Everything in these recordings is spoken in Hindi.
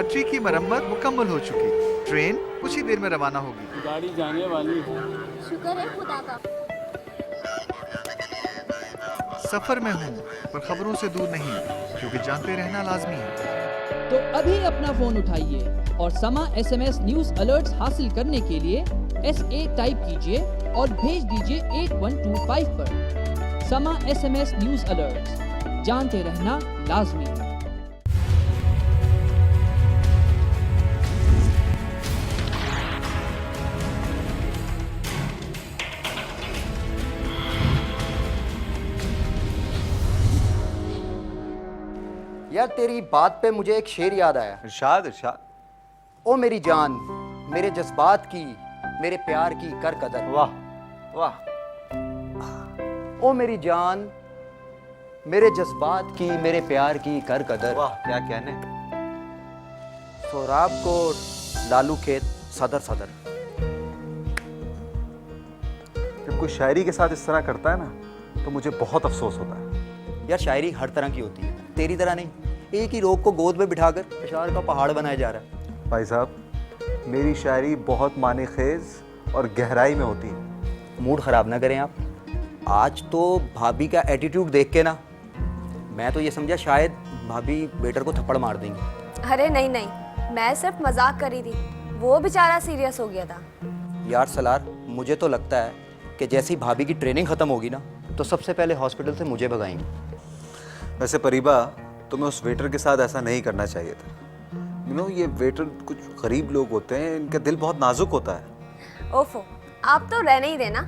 पटरी की मरम्मत मुकम्मल हो चुकी। ट्रेन कुछ ही देर में रवाना होगी। गाड़ी जाने वाली है। शुक्र है खुदा का। सफर में हूँ पर खबरों से दूर नहीं, क्योंकि जानते रहना लाजमी है। तो अभी अपना फोन उठाइए और समा SMS न्यूज अलर्ट्स हासिल करने के लिए SA टाइप कीजिए और भेज दीजिए 8125 पर। समा SMS न्यूज अलर्ट्स, जानते रहना लाजमी है। यार तेरी बात पे मुझे एक शेर याद आया। इरशाद इरशाद। ओ मेरी जान, मेरे जज्बात की, मेरे प्यार की कर कदर। वाह वाह। ओ मेरी जान, मेरे जज्बात की, मेरे प्यार की कर कदर। वाह क्या कहने। सोहराब को लालू खेत सदर सदर। जब कोई शायरी के साथ इस तरह करता है ना तो मुझे बहुत अफसोस होता है। यार शायरी हर तरह की होती है, तेरी तरह नहीं। एक ही रोग को गोद में बिठाकर अशार का पहाड़ बनाया जा रहा है। भाई साहब, मेरी शायरी बहुत माने खेज और गहराई में होती है। मूड ख़राब ना करें आप। आज तो भाभी का एटीट्यूड देख के ना मैं तो ये समझा शायद भाभी बेटर को थप्पड़ मार देंगी। अरे नहीं नहीं, मैं सिर्फ मजाक करी थी, वो बेचारा सीरियस हो गया था। यार सलार, मुझे तो लगता है कि जैसी भाभी की ट्रेनिंग ख़त्म होगी ना तो सबसे पहले हॉस्पिटल से मुझे भगाएंगे। वैसे परिबा, तुम्हें उस वेटर के साथ ऐसा नहीं करना चाहिए था। ये वेटर कुछ गरीब लोग होते हैं, इनका दिल बहुत नाजुक होता है। ओफो, आप तो रहने ही देना।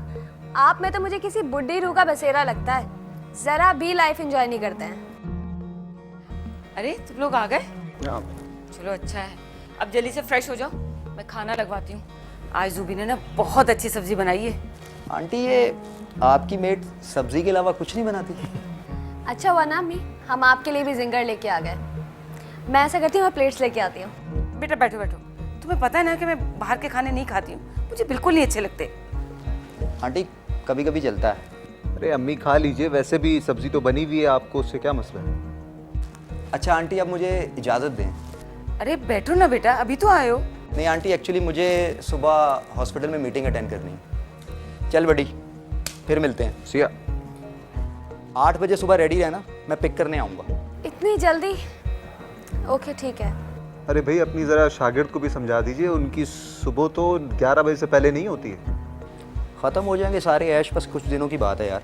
आप में तो मुझे किसी बुड्ढी रूह का बसेरा लगता है, जरा भी लाइफ एंजॉय नहीं करते हैं। अरे तुम लोग आ गए? चलो अच्छा है, अब जल्दी से फ्रेश हो जाओ, मैं खाना लगवाती हूँ। आज जूबी ने ना बहुत अच्छी सब्जी बनाई है। आंटी, ये आपकी मेट सब्जी के अलावा कुछ नहीं बनाती? अच्छा हुआ ना अम्मी, हम आपके लिए भी जिंगर लेके आ गए। मैं ऐसा करती हूँ, मैं प्लेट्स लेके आती हूँ। बेटा बैठो बैठो, तुम्हें पता है ना कि मैं बाहर के खाने नहीं खाती हूँ, मुझे बिल्कुल नहीं अच्छे लगते। आंटी, कभी कभी चलता है। अरे अम्मी खा लीजिए, वैसे भी सब्जी तो बनी हुई है, आपको उससे क्या मसला है। अच्छा आंटी, अब मुझे इजाज़त दें। अरे बैठो ना बेटा, अभी तो आए हो। नहीं आंटी, एक्चुअली मुझे सुबह हॉस्पिटल में मीटिंग अटेंड करनी है। चल बड़ी, फिर मिलते हैं। सिया 8 बजे सुबह रेडी रहना, मैं पिक करने आऊँगा। इतनी जल्दी? ओके ठीक है। अरे भाई, अपनी ज़रा शागिर्द को भी समझा दीजिए, उनकी सुबह तो 11 बजे से पहले नहीं होती है। ख़त्म हो जाएंगे सारे ऐश, बस कुछ दिनों की बात है यार।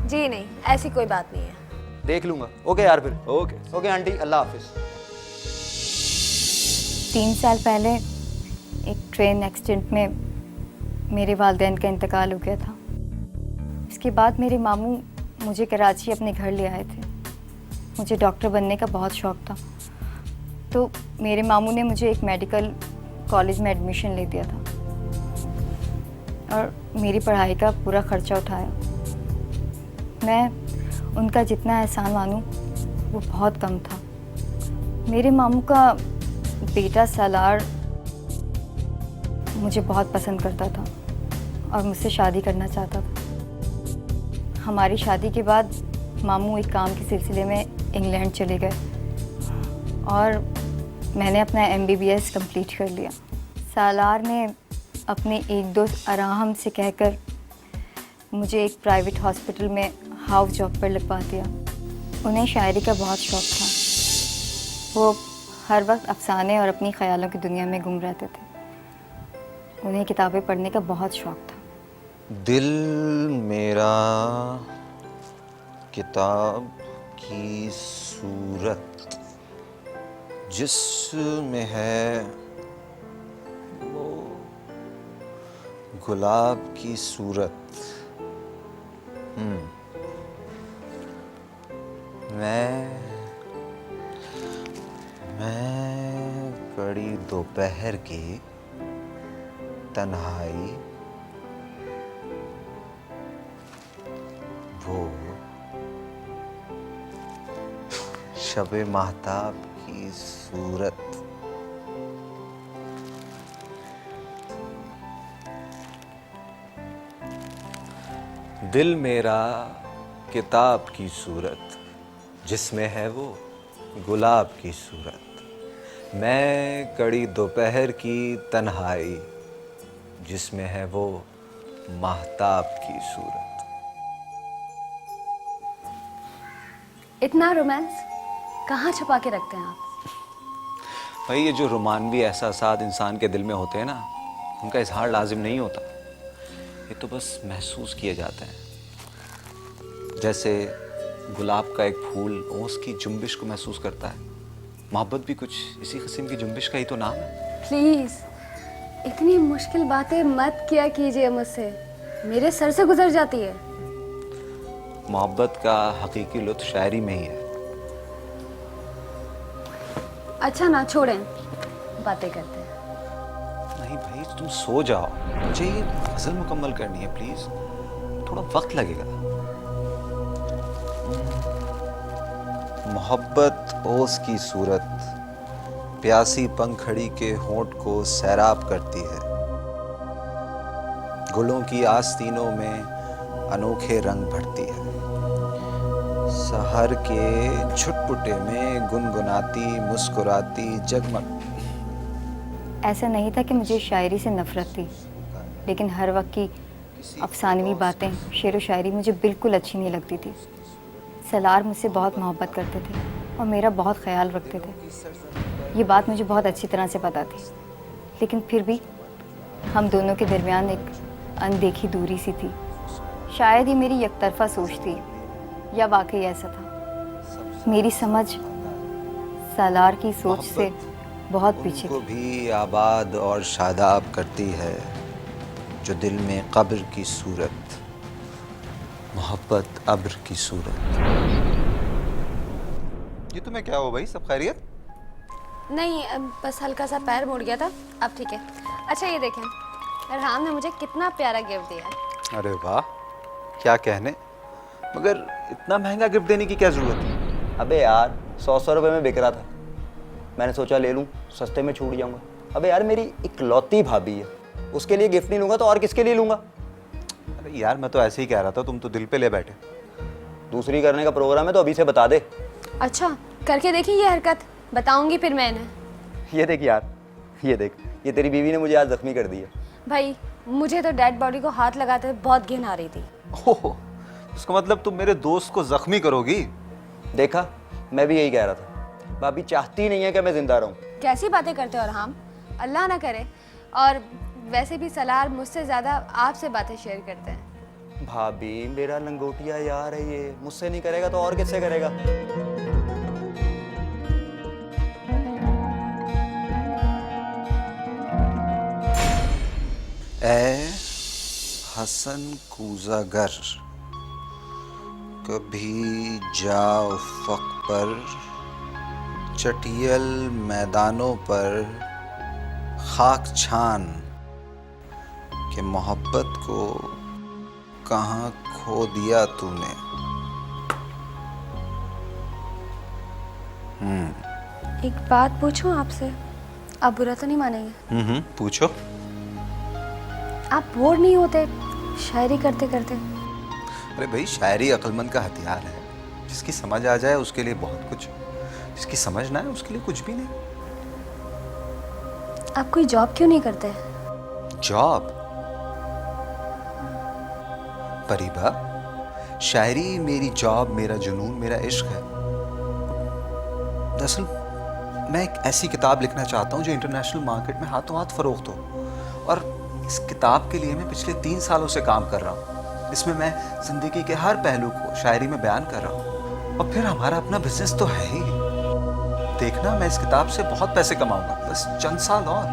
जी नहीं, ऐसी कोई बात नहीं है। देख लूँगा। ओके यार, फिर ओके ओके आंटी, अल्लाह हाफिज़। 3 साल पहले एक ट्रेन एक्सीडेंट में मेरे वालिदैन का इंतकाल हो गया था। इसके बाद मेरे मामू मुझे कराची अपने घर ले आए थे। मुझे डॉक्टर बनने का बहुत शौक़ था, तो मेरे मामू ने मुझे एक मेडिकल कॉलेज में एडमिशन ले दिया था और मेरी पढ़ाई का पूरा ख़र्चा उठाया। मैं उनका जितना एहसान मानूं वो बहुत कम था। मेरे मामू का बेटा सालार मुझे बहुत पसंद करता था और मुझसे शादी करना चाहता था। हमारी शादी के बाद मामू एक काम के सिलसिले में इंग्लैंड चले गए और मैंने अपना MBBS कंप्लीट कर लिया। सालार ने अपने एक दोस्त अराहम से कहकर मुझे एक प्राइवेट हॉस्पिटल में हाउस जॉब पर लगवा दिया। उन्हें शायरी का बहुत शौक़ था। वो हर वक्त अफसाने और अपनी ख़यालों की दुनिया में गुम रहते थे। उन्हें किताबें पढ़ने का बहुत शौक़ था। दिल मेरा किताब की सूरत जिसमें है वो गुलाब की सूरत। मैं कड़ी दोपहर की तन्हाई, वो शबे महताब की सूरत। दिल मेरा किताब की सूरत जिसमें है वो गुलाब की सूरत। मैं कड़ी दोपहर की तन्हाई जिसमें है वो माहताब की सूरत। इतना रोमांस कहाँ छुपा के रखते हैं आप? भाई ये जो रोमानवी एहसासात इंसान के दिल में होते हैं ना, उनका इजहार लाजिम नहीं होता, ये तो बस महसूस किए जाते हैं। जैसे गुलाब का एक फूल ओस की जुम्बिश को महसूस करता है, मोहब्बत भी कुछ इसी किस्म की जुम्बिश का ही तो नाम है। प्लीज इतनी मुश्किल बातें मत किया कीजिए मुझसे, मेरे सर से गुजर जाती है। मोहब्बत का हकीकी लुत्फ शायरी में ही है। अच्छा ना छोड़ें, बातें करते हैं। नहीं भाई तुम सो जाओ, मुझे ये गजल मुकम्मल करनी है, प्लीज थोड़ा वक्त लगेगा। मोहब्बत ओस की सूरत प्यासी पंखड़ी के होंठ को सैराब करती है, गुलों की आस्तीनों में अनोखे रंग भरती है, सहर के छुटपुटे में गुनगुनाती मुस्कुराती जगमग। ऐसा नहीं था कि मुझे शायरी से नफ़रत थी, लेकिन हर वक्त की अफसानवी बातें, शेर व शायरी मुझे बिल्कुल अच्छी नहीं लगती थी। सलार मुझसे बहुत मोहब्बत करते थे और मेरा बहुत ख्याल रखते थे, ये बात मुझे बहुत अच्छी तरह से पता थी, लेकिन फिर भी हम दोनों के दरमियान एक अनदेखी दूरी सी थी। शायद ये मेरी एकतरफा सोच थी या वाकई ऐसा था। मेरी समझ सालार की सोच से बहुत पीछे को थी। भी आबाद और शादाब करती है जो दिल में कब्र की सूरत, मोहब्बत अब्र की सूरत। ये तुम्हें क्या हो भाई, सब खैरियत? नहीं बस हल्का सा पैर मुड़ गया था, अब ठीक है। अच्छा ये देखें, अरहाम ने मुझे कितना प्यारा गिफ्ट दिया है। अरे वाह, क्या कहने, मगर इतना महंगा गिफ्ट देने की क्या जरूरत है? अबे यार 100 रुपये में बिक रहा था, मैंने सोचा ले लूँ, सस्ते में छूट जाऊँगा। अबे यार मेरी इकलौती भाभी है, उसके लिए गिफ्ट नहीं लूँगा तो और किसके लिए लूँगा? अरे यार मैं तो ऐसे ही कह रहा था, तुम तो दिल पे ले बैठे। दूसरी करने का प्रोग्राम है तो अभी से बता दे। अच्छा करके देखी ये हरकत, बताऊंगी फिर मैं इन्हें। ये देख यार, ये देख, ये तेरी बीवी ने मुझे आज जख्मी कर दी है। भाई मुझे तो डेड बॉडी को हाथ लगाते हुए बहुत घिन आ रही थी। ओह, इसका मतलब तुम मेरे दोस्त को जख्मी करोगी? देखा, मैं भी यही कह रहा था, भाभी चाहती नहीं है कि मैं जिंदा रहूं। कैसी बातें करते हो अरहाम, अल्लाह ना करे। और वैसे भी सलार मुझसे ज़्यादा आपसे बातें शेयर करते हैं। भाभी मेरा लंगोटिया यार है ये, मुझसे नहीं करेगा तो और किससे करेगा? ए हसन कूजागर, कभी जा उफ़क़ पर, चटियल मैदानों पर खाक छान कि मोहब्बत को कहाँ खो दिया तूने। एक बात पूछूं आपसे, आप बुरा तो नहीं मानेंगे? पूछो। आप बोर नहीं होते शायरी करते करते? अरे भाई शायरी अक्लमंद का हथियार है, जिसकी समझ आ जाए उसके लिए बहुत कुछ, जिसकी समझ ना आए उसके लिए कुछ भी नहीं। आप कोई जॉब क्यों नहीं करते? जॉब? परीबा, शायरी मेरी जॉब, मेरा जुनून, मेरा इश्क है। दरअसल मैं एक ऐसी किताब लिखना चाहता हूँ जो इंटरनेशनल मार्केट में हाथों हाथ फरोख्त हो, और इस किताब के लिए मैं पिछले 3 सालों से काम कर रहा हूँ। इसमें मैं जिंदगी के हर पहलू को शायरी में बयान कर रहा हूँ, और फिर हमारा अपना बिजनेस तो है ही। देखना, मैं इस किताब से बहुत पैसे कमाऊंगा, बस चंद साल और।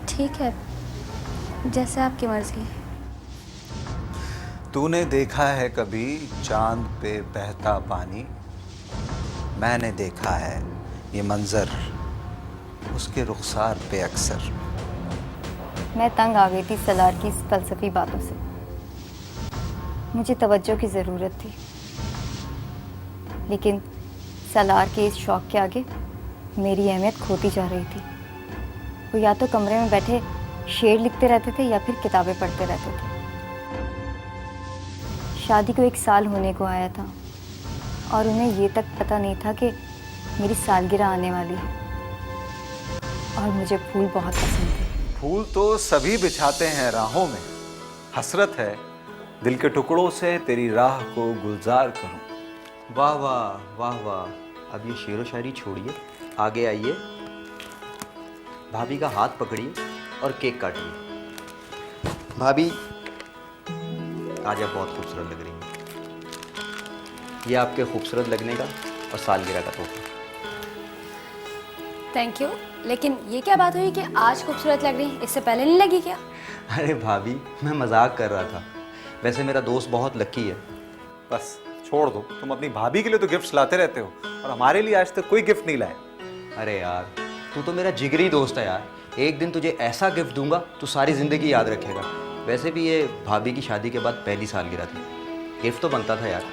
ठीक है, जैसे आपकी मर्जी। तूने देखा है कभी चांद पे बहता पानी? मैंने देखा है ये मंजर उसके रुखसार पे अक्सर। मैं तंग आ गई थी सलार की इस फलसफी बातों से। मुझे तवज्जो की ज़रूरत थी, लेकिन सलार के इस शौक़ के आगे मेरी अहमियत खोती जा रही थी। वो या तो कमरे में बैठे शेर लिखते रहते थे या फिर किताबें पढ़ते रहते थे। शादी को 1 साल होने को आया था और उन्हें ये तक पता नहीं था कि मेरी सालगिरह आने वाली है और मुझे फूल बहुत पसंद है। फूल तो सभी बिछाते हैं राहों में, हसरत है दिल के टुकड़ों से तेरी राह को गुलजार करूं। वाह वाह वाह वाह। अब ये शेरो शायरी छोड़िए, आगे आइए, भाभी का हाथ पकड़िए और केक काटिए। भाभी आज आप बहुत खूबसूरत लग रही हैं। ये आपके खूबसूरत लगने का और सालगिरह का तोहफा। Thank you. लेकिन ये क्या बात हुई कि आज खूबसूरत लग रही है, इससे पहले नहीं लगी क्या? अरे भाभी, मैं मजाक कर रहा था। वैसे मेरा दोस्त बहुत लकी है। बस छोड़ दो, तुम अपनी भाभी के लिए तो गिफ्ट्स लाते रहते हो और हमारे लिए आज तक कोई गिफ्ट नहीं लाए। अरे यार, तू तो मेरा जिगरी दोस्त है यार। एक दिन तुझे ऐसा गिफ्ट दूंगा तू सारी ज़िंदगी याद रखेगा। वैसे भी ये भाभी की शादी के बाद पहली सालगिरह थी, गिफ्ट तो बनता था यार।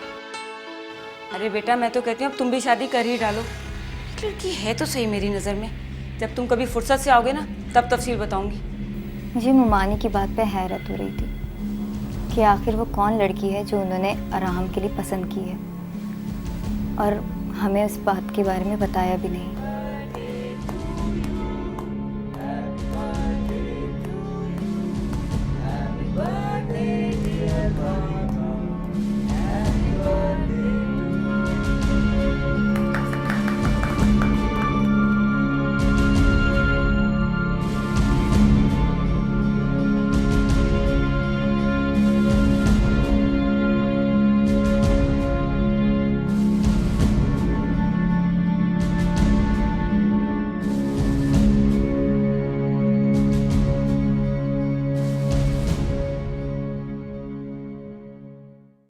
अरे बेटा, मैं तो कहती हूँ अब तुम भी शादी कर ही डालो। लड़की है तो सही मेरी नज़र में। जब तुम कभी फुर्सत से आओगे ना तब तफसील बताऊंगी। मुझे मुमानी की बात पे हैरत हो रही थी कि आखिर वो कौन लड़की है जो उन्होंने अरहम के लिए पसंद की है और हमें उस बात के बारे में बताया भी नहीं। Happy birthday, dear God.